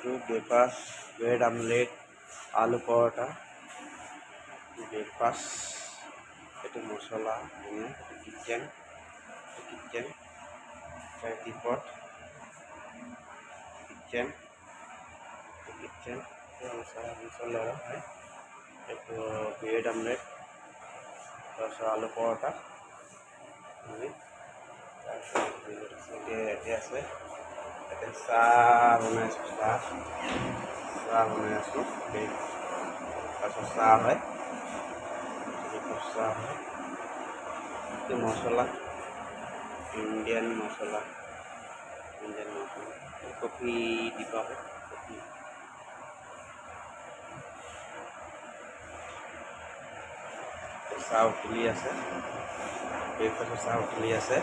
to breakfast, bread omelette, aloo paratha, breakfast. Itu masala, ini kitchen, tripod, kitchen, itu masala, itu bread omelette, terus aloo paratha, ini, terus আছে। এতিয়া চাহ বনাইছোঁ, চাহ বনাই আছোঁ। তাৰপিছত চাহ হয়, চাহ হয়। এইটো মছলা, ইণ্ডিয়ান মছলা, কফি দিবা হয়, কফি। চাহ উতলি আছে, ব্ৰেকফাষ্টৰ চাহ উতলি আছে।